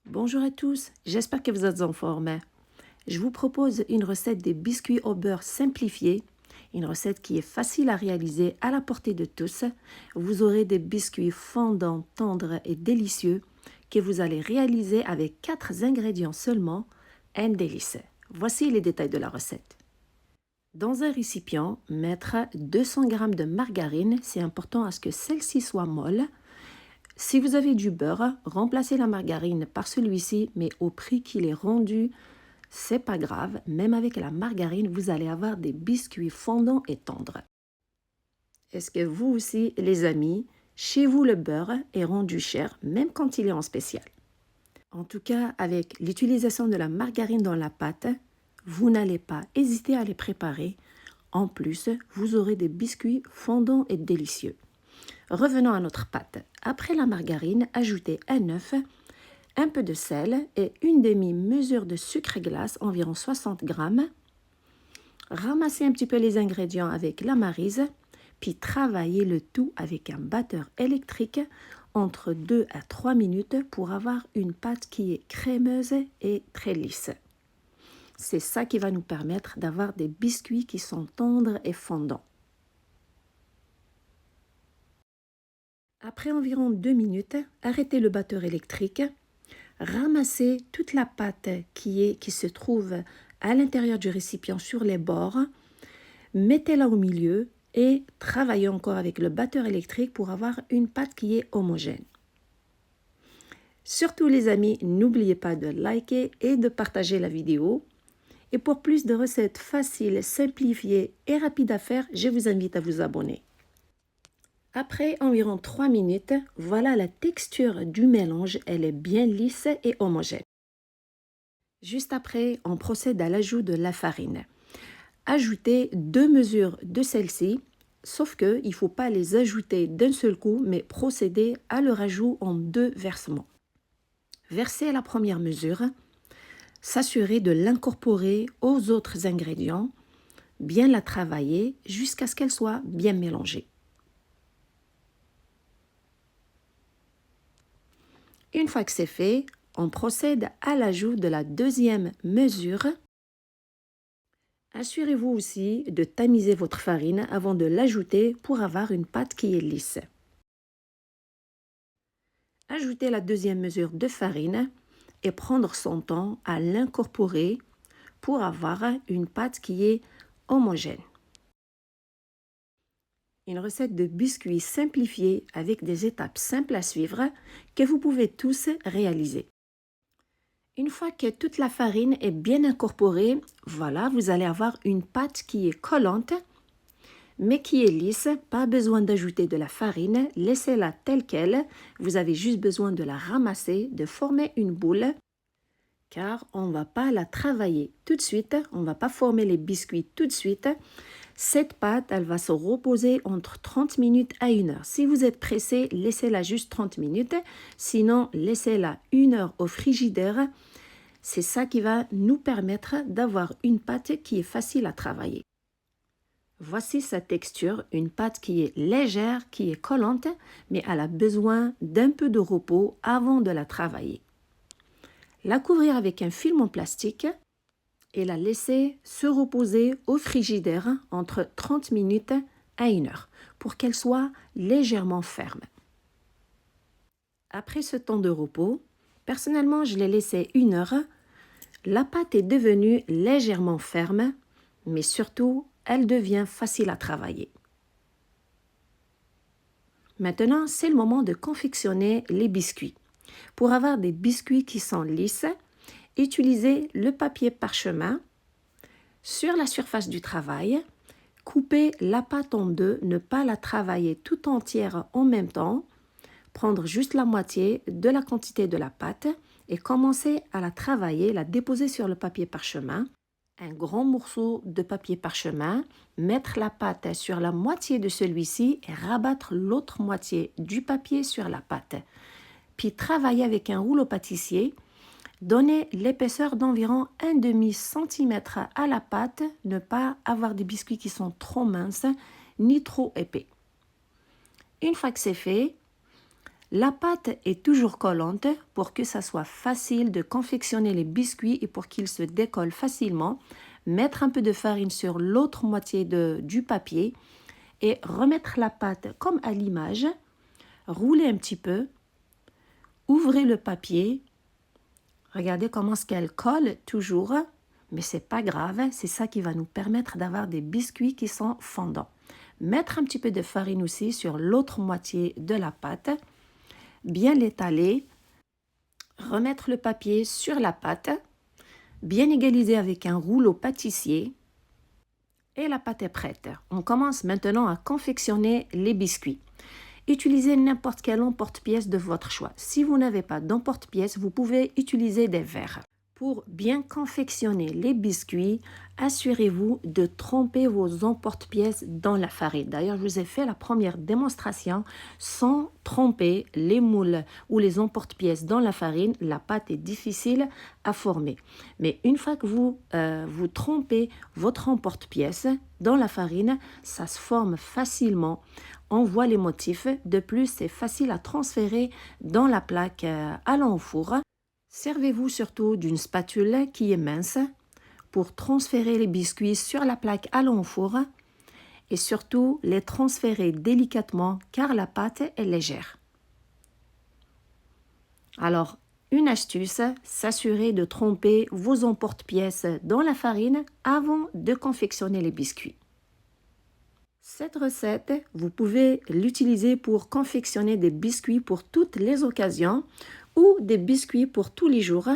Bonjour à tous, j'espère que vous êtes en forme. Je vous propose une recette des biscuits au beurre simplifiés, une recette qui est facile à réaliser à la portée de tous. Vous aurez des biscuits fondants, tendres et délicieux que vous allez réaliser avec 4 ingrédients seulement, un délice. Voici les détails de la recette. Dans un récipient, mettre 200 g de margarine, c'est important à ce que celle-ci soit molle. Si vous avez du beurre, remplacez la margarine par celui-ci, mais au prix qu'il est rendu, c'est pas grave. Même avec la margarine, vous allez avoir des biscuits fondants et tendres. Est-ce que vous aussi, les amis, chez vous le beurre est rendu cher, même quand il est en spécial? En tout cas, avec l'utilisation de la margarine dans la pâte, vous n'allez pas hésiter à les préparer. En plus, vous aurez des biscuits fondants et délicieux. Revenons à notre pâte. Après la margarine, ajoutez un œuf, un peu de sel et une demi-mesure de sucre glace, environ 60 g. Ramassez un petit peu les ingrédients avec la maryse, puis travaillez le tout avec un batteur électrique entre 2 à 3 minutes pour avoir une pâte qui est crémeuse et très lisse. C'est ça qui va nous permettre d'avoir des biscuits qui sont tendres et fondants. Après environ 2 minutes, arrêtez le batteur électrique, ramassez toute la pâte qui se trouve à l'intérieur du récipient sur les bords, mettez-la au milieu et travaillez encore avec le batteur électrique pour avoir une pâte qui est homogène. Surtout les amis, n'oubliez pas de liker et de partager la vidéo. Et pour plus de recettes faciles, simplifiées et rapides à faire, je vous invite à vous abonner. Après environ 3 minutes, voilà la texture du mélange, elle est bien lisse et homogène. Juste après, on procède à l'ajout de la farine. Ajoutez 2 mesures de celle-ci, sauf qu'il ne faut pas les ajouter d'un seul coup, mais procéder à leur ajout en 2 versements. Versez la première mesure, s'assurer de l'incorporer aux autres ingrédients, bien la travailler jusqu'à ce qu'elle soit bien mélangée. Une fois que c'est fait, on procède à l'ajout de la deuxième mesure. Assurez-vous aussi de tamiser votre farine avant de l'ajouter pour avoir une pâte qui est lisse. Ajoutez la deuxième mesure de farine et prendre son temps à l'incorporer pour avoir une pâte qui est homogène. Une recette de biscuits simplifiée avec des étapes simples à suivre que vous pouvez tous réaliser. Une fois que toute la farine est bien incorporée, voilà, vous allez avoir une pâte qui est collante, mais qui est lisse. Pas besoin d'ajouter de la farine, laissez-la telle qu'elle. Vous avez juste besoin de la ramasser, de former une boule, car on ne va pas la travailler tout de suite, on ne va pas former les biscuits tout de suite. Cette pâte, elle va se reposer entre 30 minutes à 1 heure. Si vous êtes pressé, laissez-la juste 30 minutes. Sinon, laissez-la 1 heure au frigidaire. C'est ça qui va nous permettre d'avoir une pâte qui est facile à travailler. Voici sa texture, une pâte qui est légère, qui est collante, mais elle a besoin d'un peu de repos avant de la travailler. La couvrir avec un film en plastique et la laisser se reposer au frigidaire entre 30 minutes à 1 heure pour qu'elle soit légèrement ferme. Après ce temps de repos, personnellement, je l'ai laissée 1 heure. La pâte est devenue légèrement ferme, mais surtout, elle devient facile à travailler. Maintenant, c'est le moment de confectionner les biscuits. Pour avoir des biscuits qui sont lisses, utilisez le papier parchemin. Sur la surface du travail, coupez la pâte en deux, ne pas la travailler tout entière en même temps. Prendre juste la moitié de la quantité de la pâte et commencer à la travailler, la déposer sur le papier parchemin. Un grand morceau de papier parchemin, mettre la pâte sur la moitié de celui-ci et rabattre l'autre moitié du papier sur la pâte. Puis travailler avec un rouleau pâtissier. Donnez l'épaisseur d'environ 1/2 centimètre à la pâte, ne pas avoir des biscuits qui sont trop minces ni trop épais. Une fois que c'est fait, La pâte est toujours collante pour que ça soit facile de confectionner les biscuits et pour qu'ils se décollent facilement. Mettre un peu de farine sur l'autre moitié du papier et remettre la pâte comme à l'image. Rouler un petit peu. Ouvrez le papier. Regardez comment est-ce qu'elle colle toujours. Mais c'est pas grave, c'est ça qui va nous permettre d'avoir des biscuits qui sont fondants. Mettre un petit peu de farine aussi sur l'autre moitié de la pâte. Bien l'étaler. Remettre le papier sur la pâte. Bien égaliser avec un rouleau pâtissier. Et la pâte est prête. On commence maintenant à confectionner les biscuits. Utilisez n'importe quel emporte-pièce de votre choix. Si vous n'avez pas d'emporte-pièce, vous pouvez utiliser des verres. Pour bien confectionner les biscuits, assurez-vous de tremper vos emporte-pièces dans la farine. D'ailleurs, je vous ai fait la première démonstration sans tremper les moules ou les emporte-pièces dans la farine. La pâte est difficile à former. Mais une fois que vous trempez votre emporte-pièce dans la farine, ça se forme facilement. On voit les motifs. De plus, c'est facile à transférer dans la plaque allant au four. Servez-vous surtout d'une spatule qui est mince pour transférer les biscuits sur la plaque allant au four et surtout les transférer délicatement car la pâte est légère. Alors, une astuce, s'assurer de tremper vos emporte-pièces dans la farine avant de confectionner les biscuits. Cette recette, vous pouvez l'utiliser pour confectionner des biscuits pour toutes les occasions ou des biscuits pour tous les jours.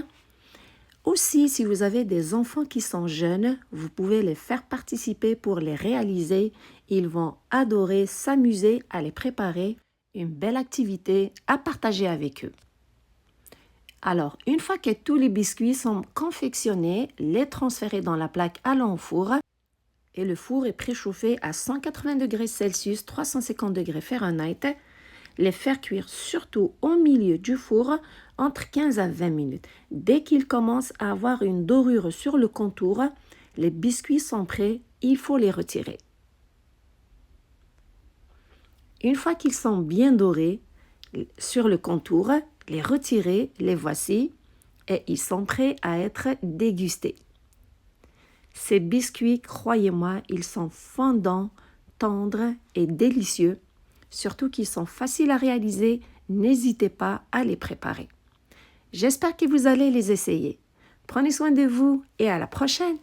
Aussi, si vous avez des enfants qui sont jeunes, vous pouvez les faire participer pour les réaliser. Ils vont adorer s'amuser à les préparer. Une belle activité à partager avec eux. Alors, une fois que tous les biscuits sont confectionnés, les transférer dans la plaque allant au four. Et le four est préchauffé à 180 degrés Celsius, 350 degrés Fahrenheit. Les faire cuire surtout au milieu du four entre 15 à 20 minutes. Dès qu'ils commencent à avoir une dorure sur le contour, les biscuits sont prêts, il faut les retirer. Une fois qu'ils sont bien dorés sur le contour, les retirer, les voici et ils sont prêts à être dégustés. Ces biscuits, croyez-moi, ils sont fondants, tendres et délicieux. Surtout qu'ils sont faciles à réaliser, n'hésitez pas à les préparer. J'espère que vous allez les essayer. Prenez soin de vous et à la prochaine!